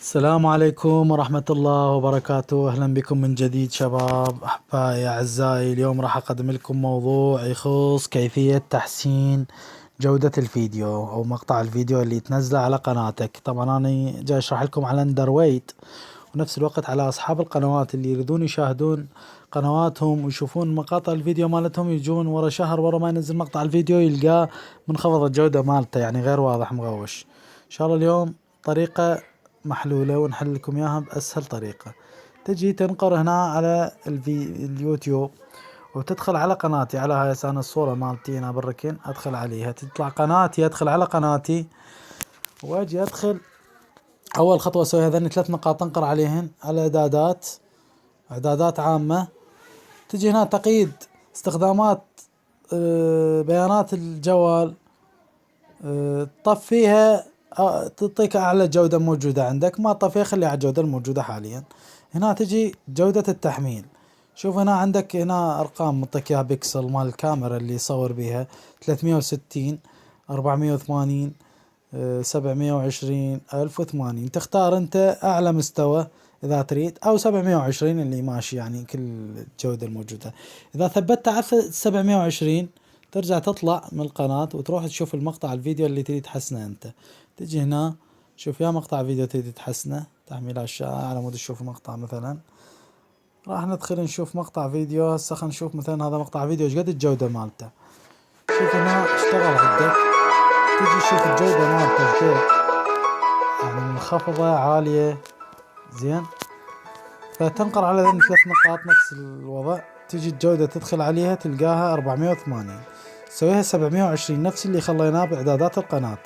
السلام عليكم ورحمة الله وبركاته. أهلا بكم من جديد شباب أحبائي أعزائي. اليوم راح أقدم لكم موضوع يخص كيفية تحسين جودة الفيديو أو مقطع الفيديو اللي تنزله على قناتك. طبعا أنا جاي أشرح لكم على اندرويت، ونفس الوقت على أصحاب القنوات اللي يريدون يشاهدون قنواتهم ويشوفون مقاطع الفيديو مالتهم، يجون ورا شهر ورا ما ينزل مقطع الفيديو يلقاه منخفض الجودة مالته، يعني غير واضح، مغوش. إن شاء الله اليوم طريقة محلولة ونحل لكم اياها باسهل طريقة. تجي تنقر هنا على اليوتيوب وتدخل على قناتي، على هاي انا الصورة مالتي هنا بالركن، ادخل عليها تطلع قناتي، ادخل على قناتي واجي ادخل. اول خطوة اسويها هذني 3 نقاط انقر عليهن على اعدادات عامة. تجي هنا تقييد استخدامات، بيانات الجوال، طفيها، تعطيك اعلى جودة موجودة عندك، ما طفيها خليها على الجودة الموجودة حاليا. هنا تجي جودة التحميل، شوف هنا عندك هنا ارقام مطيك اياها بيكسل مال الكاميرا اللي يصور بيها 360 480 720 1080. تختار انت اعلى مستوى اذا تريد، او 720 اللي ماشي، يعني كل الجودة الموجودة. اذا ثبتت على 720 ترجع تطلع من القناة وتروح تشوف المقطع الفيديو اللي تريد تحسنه انت. تجي هنا شوف يا مقطع فيديو تريد تحسنه، تحميل الشائع على مود تشوف مقطع مثلا. راح ندخل نشوف مقطع فيديو. هسه خلينا نشوف مثلا هذا مقطع فيديو ايش قد الجودة مالته. شوف هنا اشتغل عندك، تجي تشوف الجودة مالته ايش قد، يعني منخفضة عالية، زين. فتنقر على ذني 3 نقاط نفس الوضع، تجي الجودة تدخل عليها تلقاها 480، تسويها 720 نفس اللي خليناه باعدادات القناة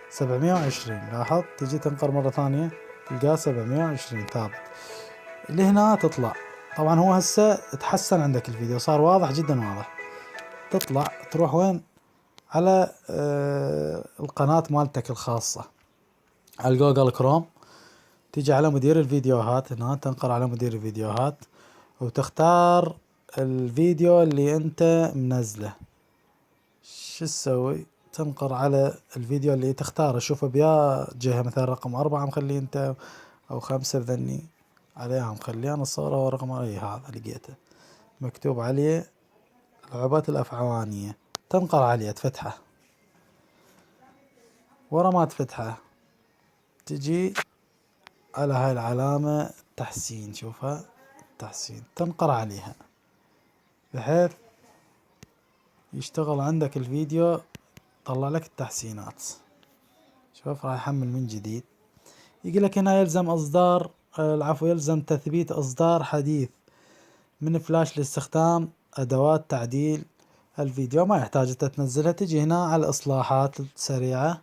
720. لاحظ تجي تنقر مرة ثانية تلقاه 720 ثابت. اللي هنا تطلع، طبعا هو هسه تحسن عندك الفيديو، صار واضح جدا واضح. تطلع تروح وين؟ على القناة مالتك الخاصة على جوجل كروم. تيجي على مدير الفيديوهات هنا، تنقر على مدير الفيديوهات وتختار الفيديو اللي انت منزله. شو تسوي؟ تنقر على الفيديو اللي تختاره، شوفه بيا جهة، مثلا رقم 4 مخليه انت، او 5 بذني عليها مخليه. انا الصورة ورقم اي هذا لقيته مكتوب عليه لعبات الافعوانية. تنقر عليه تفتحه، ورا ما تفتحه تجي على هاي العلامة تحسين، شوفها تحسين، تنقر عليها بحيث يشتغل عندك الفيديو، طلع لك التحسينات. شوف راح يحمل من جديد. يقول لك هنا يلزم اصدار، العفو، يلزم تثبيت اصدار حديث من فلاش لاستخدام ادوات تعديل الفيديو. ما يحتاج انت تنزلها. تجي هنا على الاصلاحات السريعة،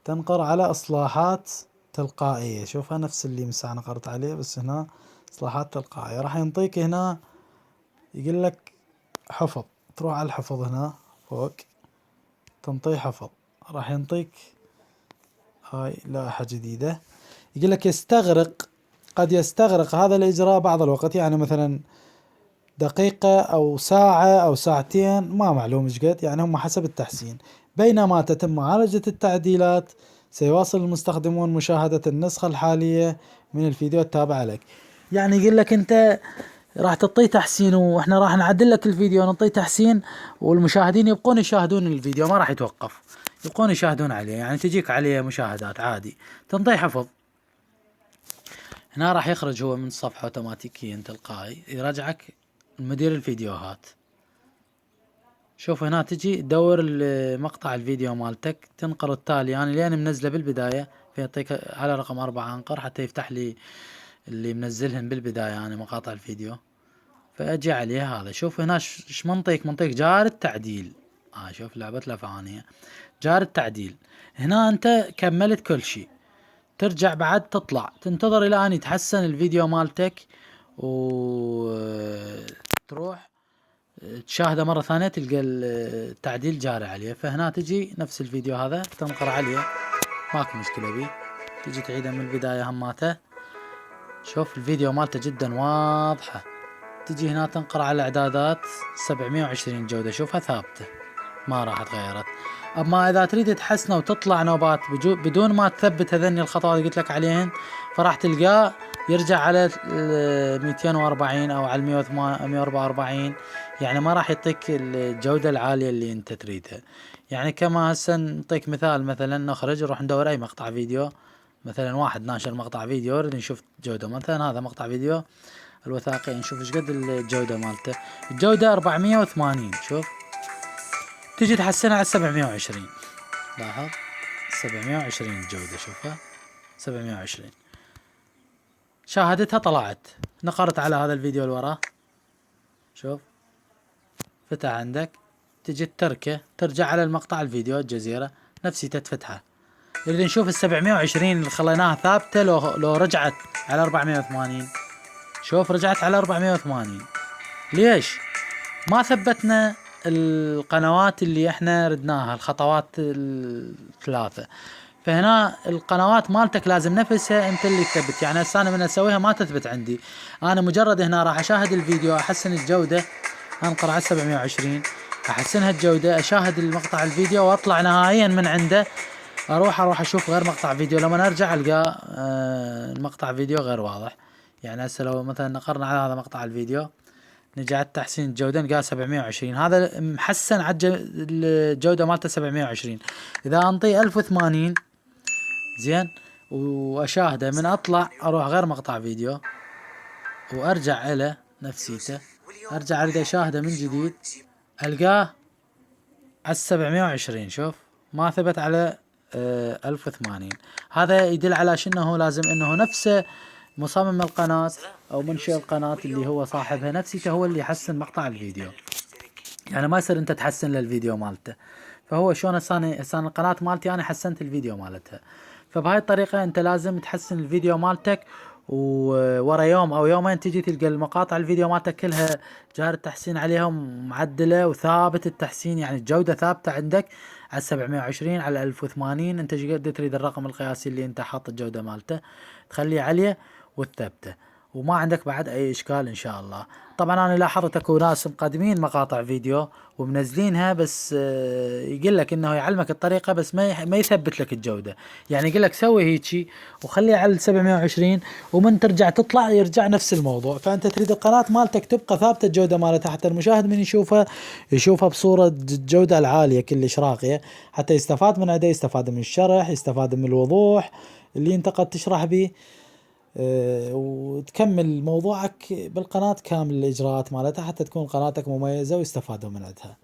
تنقر على اصلاحات تلقائية. شوفها نفس اللي مساء نقرت عليه، بس هنا اصلاحات تلقائية. راح ينطيك هنا يقول لك حفظ، تروح على الحفظ هنا فوق، تنطي حفظ، راح ينطيك هاي لائحة جديدة. يقول لك قد يستغرق هذا الإجراء بعض الوقت، يعني مثلا دقيقة أو ساعة أو ساعتين، ما معلوم إيش قد، يعني هم حسب التحسين. بينما تتم معالجة التعديلات سيواصل المستخدمون مشاهدة النسخة الحالية من الفيديو التابع لك. يعني يقول لك أنت راح تعطيه تحسين، واحنا راح نعدل لك الفيديو، نعطيه تحسين، والمشاهدين يبقون يشاهدون الفيديو، ما راح يتوقف، يبقون يشاهدون عليه، يعني تجيك عليه مشاهدات عادي. تنطيه حفظ، هنا راح يخرج هو من الصفحة اوتوماتيكيا تلقائي، يرجعك مدير الفيديوهات. شوف هنا تجي تدور مقطع الفيديو مالتك، تنقر التالي، يعني اللي انا منزله بالبداية، فيعطيك على رقم 4 انقر حتى يفتح لي اللي منزلهم بالبداية، يعني مقاطع الفيديو. فاجي عليه هذا، شوف هنا ايش منطيك جار التعديل. شوف لعبة الافعانية جار التعديل. هنا انت كملت كل شيء، ترجع بعد تطلع تنتظر الى ان يتحسن الفيديو مالتك، وتروح تشاهده مرة ثانية تلقى التعديل جاري عليه. فهنا تجي نفس الفيديو هذا تنقر عليه، ماكو مشكلة بيه، تجي تعيده من البداية هماته. شوف الفيديو مالته جدا واضحة. تجي هنا تنقر على اعدادات 720 جودة، شوفها ثابتة. ما راح تغيرت. اما اذا تريد تحسنه وتطلع نوبات بدون ما تثبت هذني الخطوات اللي قلت لك عليهن، فراح تلقاه يرجع على 240 او على 144، يعني ما راح يعطيك الجودة العالية اللي انت تريدها. يعني كما هسه نعطيك مثال، مثلا نخرج نروح ندور اي مقطع فيديو، مثلا واحد ناشر مقطع فيديو نريد نشوف جودة، مثلا هذا مقطع فيديو الوثائقي نشوف ايش قد الجودة مالته. الجودة 480، شوف تجي تحسنها على 720، لاحظ 720 الجودة، شوفها 720 شاهدتها طلعت. نقرت على هذا الفيديو اللي وراه، شوف فتح عندك، تجي تركه ترجع على المقطع الفيديو الجزيرة نفسي تفتحها. نريد نشوف ال 720 اللي خليناها ثابتة لو رجعت على 480. شوف رجعت على 480. ليش؟ ما ثبتنا القنوات اللي احنا ردناها، الخطوات الثلاثة. فهنا القنوات مالتك لازم نفسها انت اللي تثبت. يعني هسه انا من اسويها ما تثبت عندي، انا مجرد هنا راح اشاهد الفيديو، احسن الجودة، انقر على 720 احسنها الجودة، اشاهد المقطع الفيديو واطلع نهائيا من عنده، اروح اشوف غير مقطع فيديو، لما ارجع القى المقطع فيديو غير واضح. يعني هسه لو مثلا نقرنا على هذا مقطع الفيديو، نجي على تحسين الجودة نلقاه 720، هذا محسن على الجودة مالته 720. اذا انطيه 1080 زين واشاهده، من اطلع اروح غير مقطع فيديو وارجع له نفسيته، ارجع اريد اشاهده من جديد، القاه على 720. شوف ما ثبت على 1080. هذا يدل على شنو، لازم انه نفسه مصمم القناة او منشئ القناة اللي هو صاحبها نفسيته هو اللي يحسن مقطع الفيديو. يعني ما يصير انت تحسن للفيديو مالته. فهو شلون هسه القناة مالتي انا حسنت الفيديو مالتها، فبهاي الطريقة انت لازم تحسن الفيديو مالتك، وورا يوم او يومين تجي تلقى المقاطع الفيديو مالتك كلها جار التحسين عليها معدلة وثابت التحسين، يعني الجودة ثابتة عندك على 720 على 1080. انت قد تريد الرقم القياسي اللي انت حاط الجودة مالته تخليه عليه وتثبته، وما عندك بعد اي اشكال ان شاء الله. طبعا انا لاحظت اكو ناس مقدمين مقاطع فيديو ومنزلينها، بس يقول لك انه يعلمك الطريقه بس ما يثبت لك الجوده. يعني يقول لك سوي هيجي وخليه على 720 ومن ترجع تطلع يرجع نفس الموضوع. فانت تريد القناه مالتك تبقى ثابته الجوده مالتها، حتى المشاهد من يشوفها بصوره الجوده العاليه كلش راقيه، حتى يستفاد من عده، يستفاد من الشرح، يستفاد من الوضوح اللي انت قد تشرح به، وتكمل موضوعك بالقناة كامل الإجراءات مالتها حتى تكون قناتك مميزة ويستفادوا من عندها.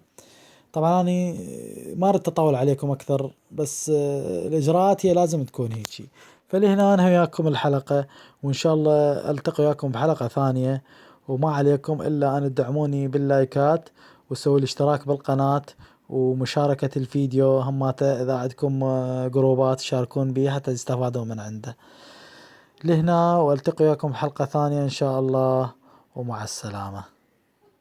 طبعا أنا ما أريد أطول عليكم أكثر، بس الإجراءات هي لازم تكون هيجي. فلهنا أنهي وياكم الحلقة، وإن شاء الله ألتقي وياكم بحلقة ثانية، وما عليكم إلا أن تدعموني باللايكات وسووا الاشتراك بالقناة ومشاركة الفيديو هماته، إذا عندكم جروبات شاركون بيه حتى تستفادوا من عنده. لهنا والتقي وياكم حلقة ثانية ان شاء الله، ومع السلامة.